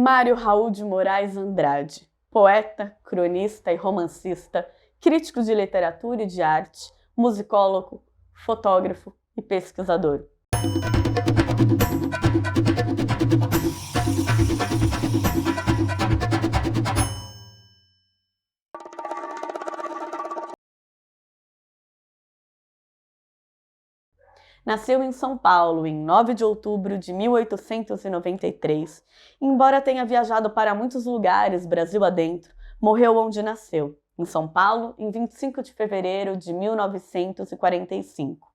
Mário Raul de Moraes Andrade, poeta, cronista e romancista, crítico de literatura e de arte, musicólogo, fotógrafo e pesquisador. Nasceu em São Paulo em 9 de outubro de 1893. Embora tenha viajado para muitos lugares Brasil adentro, morreu onde nasceu, em São Paulo, em 25 de fevereiro de 1945.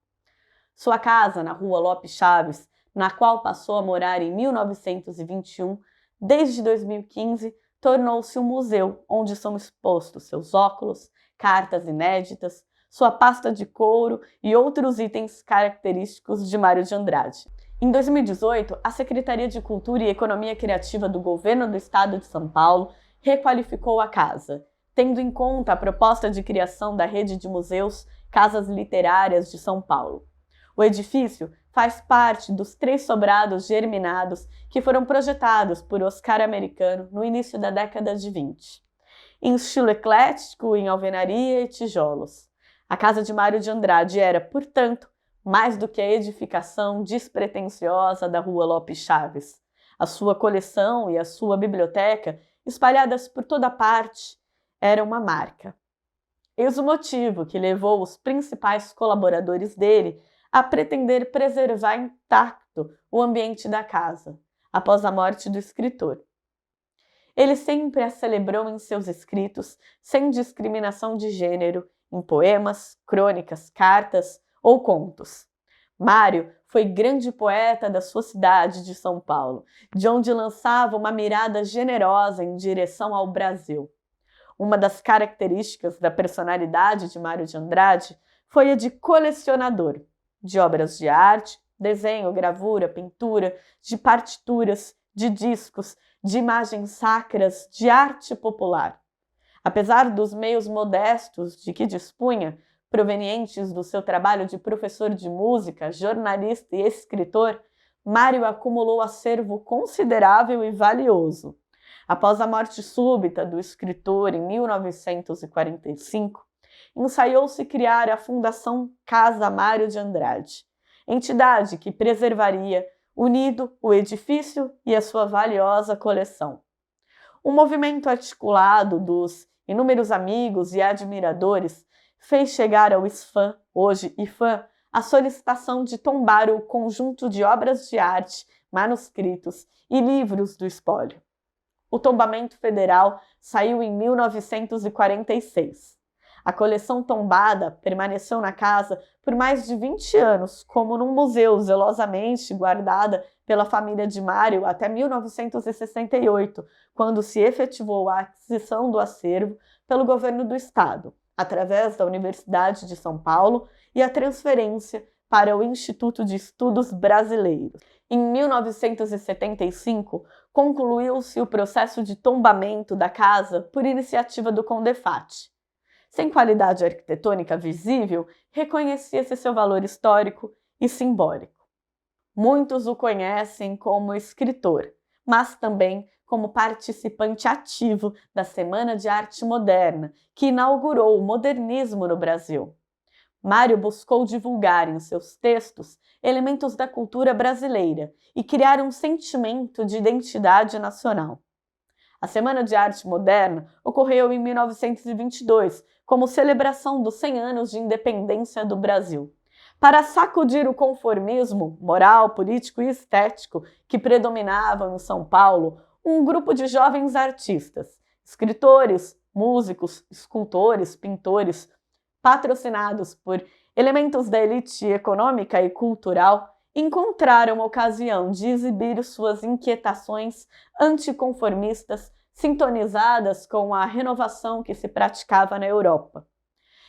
Sua casa, na Rua Lopes Chaves, na qual passou a morar em 1921, desde 2015, tornou-se um museu onde são expostos seus óculos, cartas inéditas, sua pasta de couro e outros itens característicos de Mário de Andrade. Em 2018, a Secretaria de Cultura e Economia Criativa do Governo do Estado de São Paulo requalificou a casa, tendo em conta a proposta de criação da rede de museus Casas Literárias de São Paulo. O edifício faz parte dos 3 sobrados germinados que foram projetados por Oscar Americano no início da década de 20. Em estilo eclético, em alvenaria e tijolos. A casa de Mário de Andrade era, portanto, mais do que a edificação despretensiosa da Rua Lopes Chaves. A sua coleção e a sua biblioteca, espalhadas por toda parte, era uma marca. Eis o motivo que levou os principais colaboradores dele a pretender preservar intacto o ambiente da casa, após a morte do escritor. Ele sempre a celebrou em seus escritos, sem discriminação de gênero, em poemas, crônicas, cartas ou contos. Mário foi grande poeta da sua cidade de São Paulo, de onde lançava uma mirada generosa em direção ao Brasil. Uma das características da personalidade de Mário de Andrade foi a de colecionador, de obras de arte, desenho, gravura, pintura, de partituras, de discos, de imagens sacras, de arte popular. Apesar dos meios modestos de que dispunha, provenientes do seu trabalho de professor de música, jornalista e escritor, Mário acumulou acervo considerável e valioso. Após a morte súbita do escritor em 1945, ensaiou-se criar a Fundação Casa Mário de Andrade, entidade que preservaria, unido, o edifício e a sua valiosa coleção. Um movimento articulado dos inúmeros amigos e admiradores fez chegar ao SFAM, hoje IFAM, a solicitação de tombar o conjunto de obras de arte, manuscritos e livros do espólio. O tombamento federal saiu em 1946. A coleção tombada permaneceu na casa por mais de 20 anos, como num museu zelosamente guardada pela família de Mário até 1968, quando se efetivou a aquisição do acervo pelo governo do estado, através da Universidade de São Paulo, e a transferência para o Instituto de Estudos Brasileiros. Em 1975, concluiu-se o processo de tombamento da casa por iniciativa do Condefat. Sem qualidade arquitetônica visível, reconhecia-se seu valor histórico e simbólico. Muitos o conhecem como escritor, mas também como participante ativo da Semana de Arte Moderna, que inaugurou o modernismo no Brasil. Mário buscou divulgar em seus textos elementos da cultura brasileira e criar um sentimento de identidade nacional. A Semana de Arte Moderna ocorreu em 1922, como celebração dos 100 anos de independência do Brasil. Para sacudir o conformismo moral, político e estético que predominavam em São Paulo, um grupo de jovens artistas, escritores, músicos, escultores, pintores, patrocinados por elementos da elite econômica e cultural, encontraram ocasião de exibir suas inquietações anticonformistas sintonizadas com a renovação que se praticava na Europa.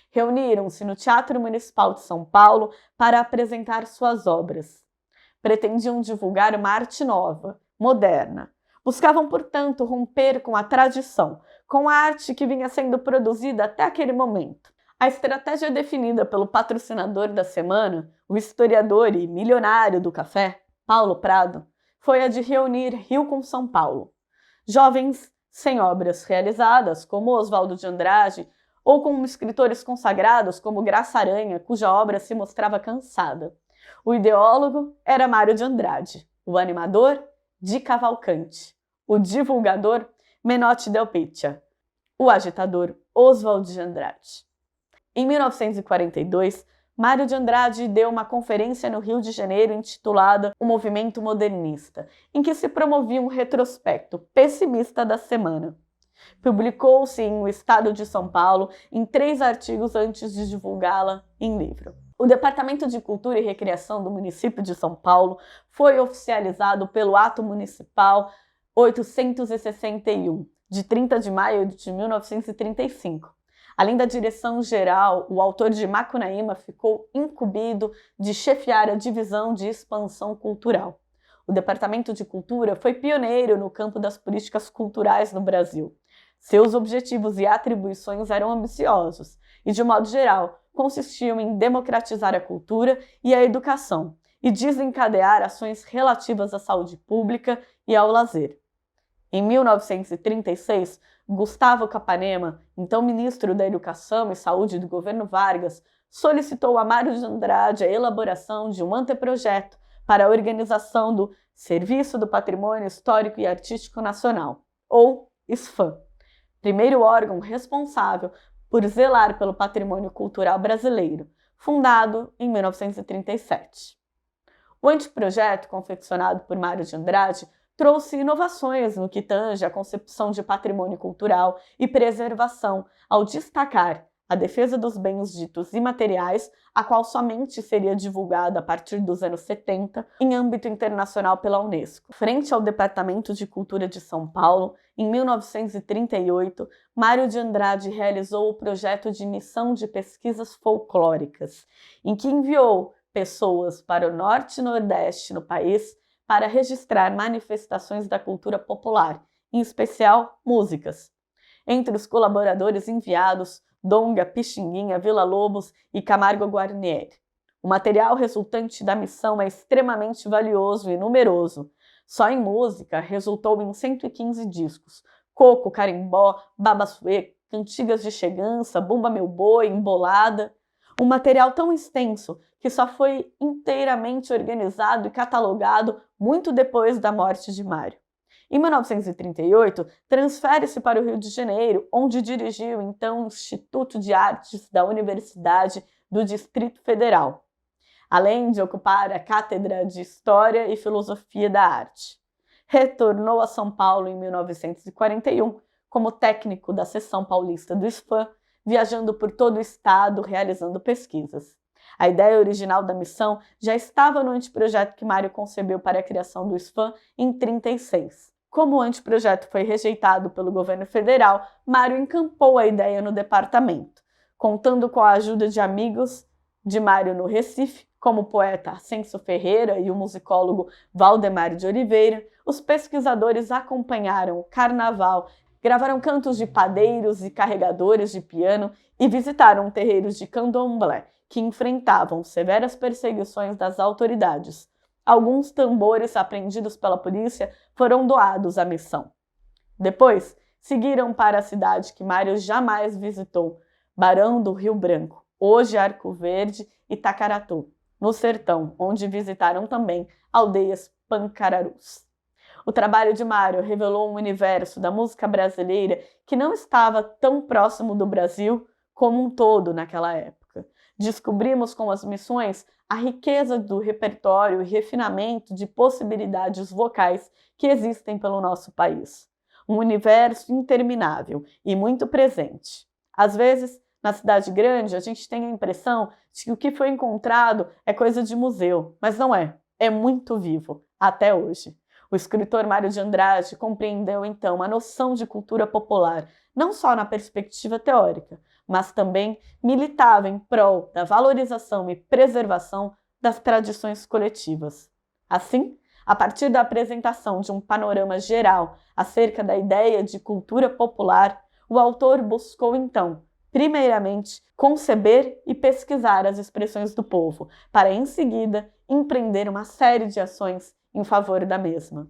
Reuniram-se no Teatro Municipal de São Paulo para apresentar suas obras. Pretendiam divulgar uma arte nova, moderna. Buscavam, portanto, romper com a tradição, com a arte que vinha sendo produzida até aquele momento. A estratégia definida pelo patrocinador da semana, o historiador e milionário do café, Paulo Prado, foi a de reunir Rio com São Paulo. jovens sem obras realizadas, como Oswaldo de Andrade, ou com escritores consagrados como Graça Aranha, cuja obra se mostrava cansada. O ideólogo era Mário de Andrade, o animador, Di Cavalcanti, o divulgador, Menotti Del Picchia, o agitador, Oswald de Andrade. Em 1942, Mário de Andrade deu uma conferência no Rio de Janeiro intitulada O Movimento Modernista, em que se promovia um retrospecto pessimista da semana. Publicou-se em O Estado de São Paulo em 3 artigos antes de divulgá-la em livro. O Departamento de Cultura e Recreação do município de São Paulo foi oficializado pelo Ato Municipal 861, de 30 de maio de 1935. Além da direção geral, o autor de Macunaíma ficou incumbido de chefiar a divisão de expansão cultural. O Departamento de Cultura foi pioneiro no campo das políticas culturais no Brasil. Seus objetivos e atribuições eram ambiciosos e, de modo geral, consistiam em democratizar a cultura e a educação e desencadear ações relativas à saúde pública e ao lazer. Em 1936, Gustavo Capanema, então ministro da Educação e Saúde do governo Vargas, solicitou a Mário de Andrade a elaboração de um anteprojeto para a organização do Serviço do Patrimônio Histórico e Artístico Nacional, ou SFAM, primeiro órgão responsável por zelar pelo patrimônio cultural brasileiro, fundado em 1937. O anteprojeto, confeccionado por Mário de Andrade, trouxe inovações no que tange à concepção de patrimônio cultural e preservação, ao destacar a defesa dos bens ditos imateriais, a qual somente seria divulgada a partir dos anos 70 em âmbito internacional pela Unesco. Frente ao Departamento de Cultura de São Paulo, em 1938, Mário de Andrade realizou o projeto de missão de pesquisas folclóricas, em que enviou pessoas para o norte e nordeste no país para registrar manifestações da cultura popular, em especial músicas. Entre os colaboradores enviados, Donga, Pixinguinha, Villa-Lobos e Camargo Guarnieri. O material resultante da missão é extremamente valioso e numeroso. Só em música resultou em 115 discos: coco, carimbó, babaçuê, cantigas de chegança, bumba meu boi, embolada. Um material tão extenso que só foi inteiramente organizado e catalogado muito depois da morte de Mário. Em 1938, transfere-se para o Rio de Janeiro, onde dirigiu então o Instituto de Artes da Universidade do Distrito Federal, além de ocupar a Cátedra de História e Filosofia da Arte. Retornou a São Paulo em 1941 como técnico da seção paulista do SFAM, viajando por todo o estado realizando pesquisas. A ideia original da missão já estava no anteprojeto que Mário concebeu para a criação do SFAM em 1936. Como o anteprojeto foi rejeitado pelo governo federal, Mário encampou a ideia no departamento. Contando com a ajuda de amigos de Mário no Recife, como o poeta Ascenso Ferreira e o musicólogo Valdemar de Oliveira, os pesquisadores acompanharam o carnaval, gravaram cantos de padeiros e carregadores de piano e visitaram terreiros de candomblé, que enfrentavam severas perseguições das autoridades. Alguns tambores apreendidos pela polícia foram doados à missão. Depois, seguiram para a cidade que Mário jamais visitou, Barão do Rio Branco, hoje Arco Verde e Tacaratu, no sertão, onde visitaram também aldeias pancararus. O trabalho de Mário revelou um universo da música brasileira que não estava tão próximo do Brasil como um todo naquela época. Descobrimos com as missões a riqueza do repertório e refinamento de possibilidades vocais que existem pelo nosso país. Um universo interminável e muito presente. Às vezes, na cidade grande, a gente tem a impressão de que o que foi encontrado é coisa de museu, mas não é. É muito vivo, até hoje. O escritor Mário de Andrade compreendeu, então, a noção de cultura popular, não só na perspectiva teórica, mas também militava em prol da valorização e preservação das tradições coletivas. Assim, a partir da apresentação de um panorama geral acerca da ideia de cultura popular, o autor buscou, então, primeiramente, conceber e pesquisar as expressões do povo, para, em seguida, empreender uma série de ações em favor da mesma.